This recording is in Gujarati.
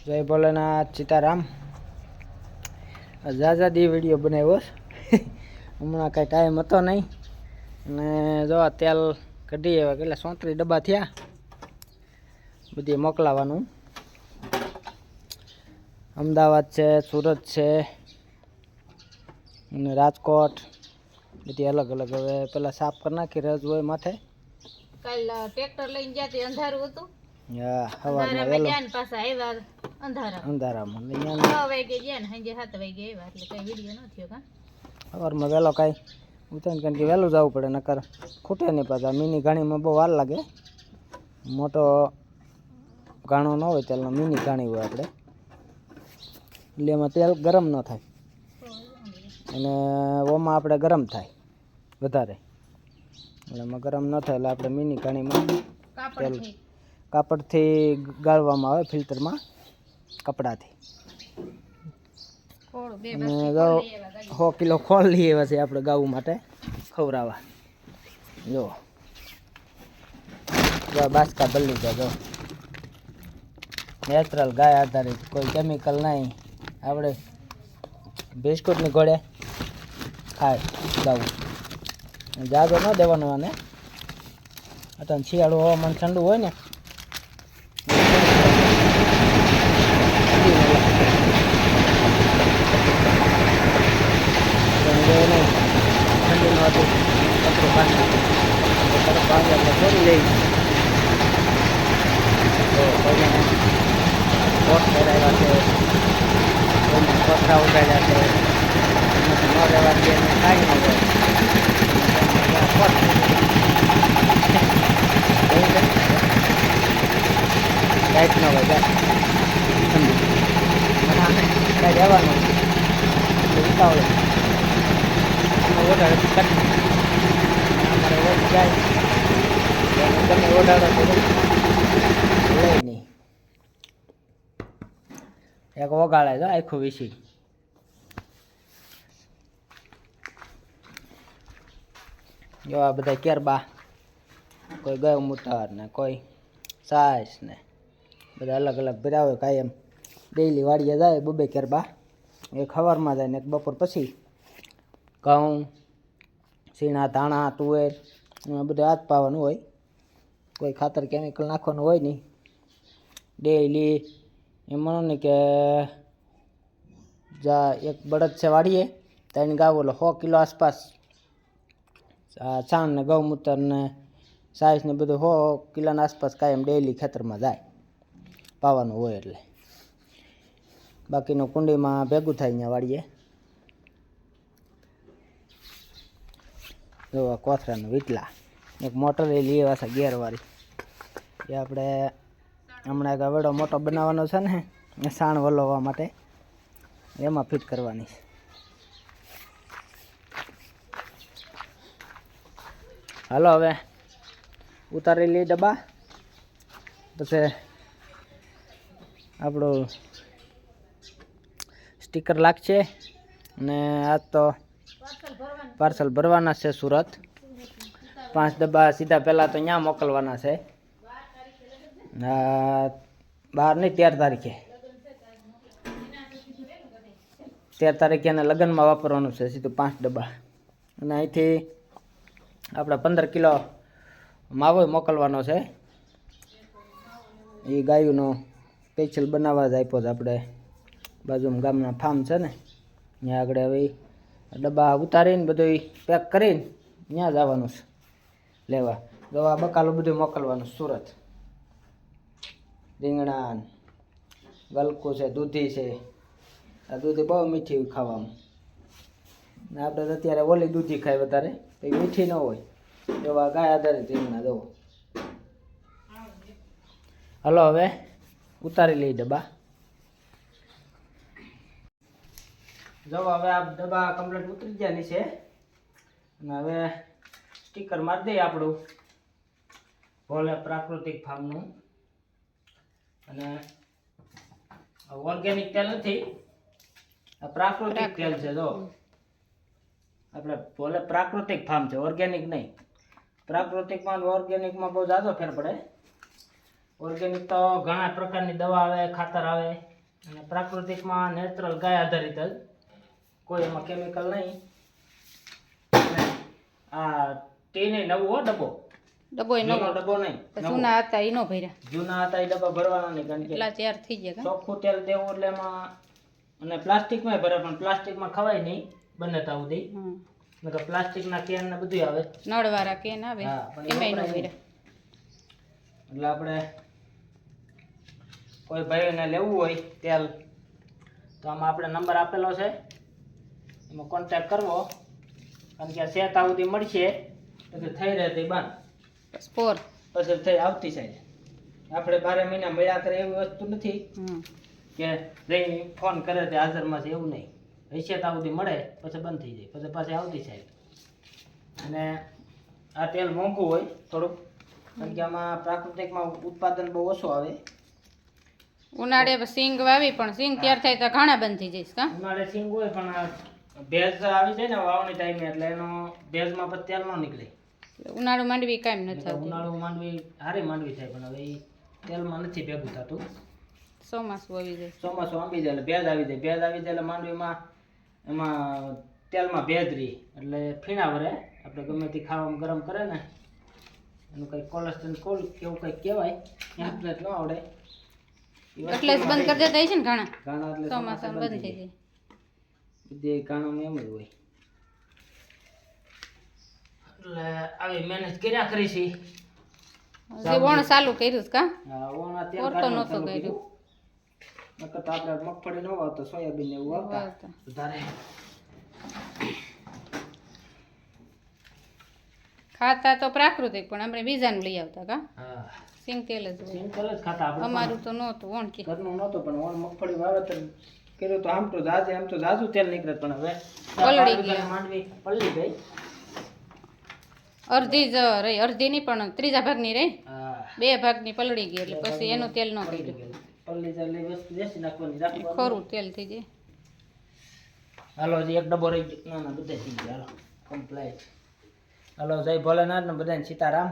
જય ભોલેનાથ સીતારામ. ઝાઝાદી વિડીયો બનાવ્યો હમણાં કાંઈ ટાઈમ હતો નહીં અને જો તેલ કઢી એવા કેટલા 34 ડબ્બા થયા બધી મોકલાવાનું. અમદાવાદ છે, સુરત છે અને રાજકોટ બધી અલગ અલગ. હવે પેલા સાફ કરી નાખી રજ હોય માથે. કાલ ટ્રેક્ટર લઈને જતી અંધારું હતું. હા સવારમાં વેલો પાછા આવ્યા અંધારામાં 6 વાગે ગયા ને સાંજે 7 વાગે આવ્યા એટલે કઈ વિડીયો ન થયો. સવારમાં વહેલો કાંઈ ઉતારી કારણ કે વહેલું જવું પડે નકર ખૂટે નહીં. પાછા મિની ઘાણીમાં બહુ વાર લાગે. મોટો ઘાણો ન હોય તેલનો, મિની ઘાણી હોય આપણે એટલે એમાં તેલ ગરમ ન થાય અને ઓમાં આપણે ગરમ થાય વધારે એટલે એમાં ગરમ ન થાય એટલે આપણે મિની ઘાણીમાં તેલ કાપડથી ગાળવામાં આવે ફિલ્ટરમાં કપડાથી. અને 100 કિલો ખોળ લઈ આવ્યા છે આપણે ગાવું માટે ખવડાવવા. જો બાસકા બદલી જાય. જો નેચરલ ગાય આધારિત, કોઈ કેમિકલ નહીં. આપણે બિસ્કુટની ઘોડે ખાય ગાવું. જાજો ન દેવાનો આને. અત્યારે શિયાળું હવામાન ઠંડુ હોય ને ઠંડીનું હતું કપડું પાણી છોડી દઈ. તો કોઈને કોટ પહેરાવ્યા છે, કોઈને કોથરા ઉગાડ્યા છે, ન રહેવા દે ને કાંઈ ન હોય. લાઈટ ન હોય ઠંડી કાંઈ રહેવાનું ઉતાવળ ઓર્ડર અમારે ઓછી જાય તમે ઓર્ડર લઈ નહીં. એક ઓગાળે જો આખું વીસી. જો આ બધા કેરબા, કોઈ ગૌમૂત્ર ને કોઈ સાસ ને બધા અલગ અલગ ભર્યા હોય. કાયમ ડેઈલી વાડીએ જાય 2 કેરબા. એક સવારમાં જાય ને એક બપોર પછી. ઘઉં, સીણા, ધાણા, તુવેર એમાં બધું હાથ પાવાનું હોય. કોઈ ખાતર કેમિકલ નાખવાનું હોય નહીં. ડેઈલી એમ માનો ને કે જા એક બળદ છે વાડીએ ત્રણ ગાવ ઓલો 100 કિલો આસપાસ છાણ ને ગૌમૂત્ર ને સાઈઝ ને બધું 100 કિલોના આસપાસ કાયમ ડેઈલી ખેતરમાં જાય પાવાનું હોય. એટલે બાકીનું કુંડીમાં ભેગું થાય અહીંયા વાડીએ. જો કોથરાનું વીટલા એક મોટર એ લઈ આવ્યા છે ગેરવાળી. એ આપણે હમણાં એક અવેડો મોટો બનાવવાનો છે ને એ સાણ વલોવવા માટે એમાં ફિટ કરવાની છે. હાલો હવે ઉતારી લઈ ડબ્બા, પછી આપણું સ્ટીકર લાગશે અને આજ તો પાર્સલ ભરવાના છે સુરત. 5 ડબ્બા સીધા પહેલાં તો ત્યાં મોકલવાના છે. 12 નહીં 13 તારીખે. 13 તારીખે એને લગ્નમાં વાપરવાનું છે સીધું 5 ડબ્બા. અને અહીંથી આપણે 15 કિલો માવો મોકલવાનો છે. એ ગાયુંનો સ્પેશિયલ બનાવવા જ આપ્યો છે આપણે. બાજુમાં ગામના ફાર્મ છે ને ત્યાં આગળ. હવે ડબ્બા ઉતારીને બધું પેક કરીને ત્યાં જવાનું છે લેવા. દવા બકાલું બધું મોકલવાનું સુરત. રીંગણા, ગલકું છે, દૂધી છે. આ દૂધી બહુ મીઠી ખાવામાં. આપણે તો અત્યારે ઓલી દૂધી ખાય વધારે, તો એ મીઠી ન હોય. એવા ગાય આધારિત રીંગણા દો. હલો હવે ઉતારી લઈ ડબ્બા. જો હવે આ ડબ્બા કમ્પ્લીટ ઉતરી ગયા નીચે અને હવે સ્ટીકર મારી દઈએ આપણું ભોલે પ્રાકૃતિક ફાર્મનું. અને ઓર્ગેનિક તેલ નથી, આ પ્રાકૃતિક તેલ છે. જો આપણે ભોલે પ્રાકૃતિક ફાર્મ છે, ઓર્ગેનિક નહીં. પ્રાકૃતિકમાં ઓર્ગેનિકમાં બહુ ઝાઝો ફેર પડે. ઓર્ગેનિક તો ઘણા પ્રકારની દવા આવે, ખાતર આવે. અને પ્રાકૃતિકમાં નેચરલ ગાય આધારિત જ, કોઈ એમાં કેમિકલ નહીં. અને આ ટીને નવું હો ડબ્બો, ડબ્બોય જૂનો નવો ડબ્બો નહીં, નવો. જૂના હતા ઈ નો ભર્યા જૂના હતા એ ડબ્બા ભરવાના નહીં, કારણ કે એટલા ચાર થઈ ગયા ચોખ્ખું તેલ દેવું એટલે એમાં, અને પ્લાસ્ટિકમાં ભરે પણ પ્લાસ્ટિકમાં ખવાય નહીં બને ત્યાં સુધી. હમ નકર પ્લાસ્ટિકના કેન ને બધું આવે. નળવાળા કેન આવે હા, પણ એ એમાંય નો વપરાય નહીં. ભર્યા એટલે આપણે કોઈ ભાઈને લેવું હોય તેલ તો આમાં આપણે નંબર આપેલો છે, એમાં કોન્ટેક્ટ કરવો. કારણ કે આ શેતા સુધી મળશે પછી થઈ રહે તે બંધ, સ્પોર પછી થઈ આવતી સાઈડ. આપણે 12 મહિના મળ્યા કરે એવી વસ્તુ નથી કે જઈ ફોન કરે તે હાજરમાં છે, એવું નહીં. શેતા સુધી મળે પછી બંધ થઈ જાય, પછી પાછી આવતી સાઈડ. અને આ તેલ મોંઘું હોય થોડુંક, કારણ કે આમાં પ્રાકૃતિકમાં ઉત્પાદન બહુ ઓછું આવે. ઉનાળે સિંગ વાવી પણ સિંગ તૈયાર થાય તો ઘણા બંધ થઈ જઈશ કા ઉનાળે સિંગ હોય પણ આ ભેજ આવી જાય ને વાવણી ટાઈમે, એટલે એનો ભેજમાં પછી તેલ ન નીકળે. ઉનાળુ માંડવી કાંઈ નથી એટલે થતી ઉનાળુ માંડવી સારી માંડવી થાય, પણ હવે ઈ તેલમાં નથી ભેગું થતું. ચોમાસું આવી જાય ચોમાસું આંબી જાય એટલે ભેજ આવી જાય, ભેજ આવી જાય એટલે માંડવીમાં એમાં તેલમાં ભેજ રહી, એટલે ફીણા વરે. આપણે ગમે તે ખાવામાં ગરમ કરે ને એનું કંઈક કોલેસ્ટ્રોલ કોલ કેવું કંઈક કહેવાય, આપણે ન આવડે. એટલે જ બંધ કરી દેતા હશે ને ઘણા ઘાણા એટલે ચોમાસામાં બંધ થઈ જાય. બધી ઘાણામાં એમ જ હોય. એટલે આવી મહેનત કર્યા કરી છે. જે વણ ચાલુ કર્યું છે કા હા, ઓણા તેલ ઓર તો કાઢવાનું નહોતું ચાલુ કર્યું. કર્યું. નકર તો આપણે મગફળી ન વાવતો, સોયાબીન ને એવું વાવતા વાવતા. વધારે. ખાતા તો પ્રાકૃતિક પણ આપણે બીજાનું લઈ આવતા કા હા, સિંગ તેલ જ હોય. સિંગલ જ ખાતા આપણે. અમારું તો નહોતું વણ કે ઘરનું નહોતું, પણ ઓણ મગફળી વાવેતર કર્યું તો આમ તો જાજે, આમ તો જાજુ તેલ નીકળે, પણ હવે પલળી ગયા. માંડવી પલળી ગઈ. અડધી જ રહી, અડધી નહીં પણ ત્રીજા ભાગની રહી, હા, 2 ભાગની પલળી ગઈ એટલે પછી એનું તેલ ન પલળી કર્યું. ગઈ. પલળી જાય એટલે વસ્તુ દેશી નાખવાની, રાખવાની. ખરું તેલ થઈ જાય. હાલો, હજી એક ડબ્બો રહી ગયો. ના ના, બધા થઈ ગયા. હાલો કમ્પ્લીટ. હાલો, જય ભોલેનાથ ને બધાને સીતારામ.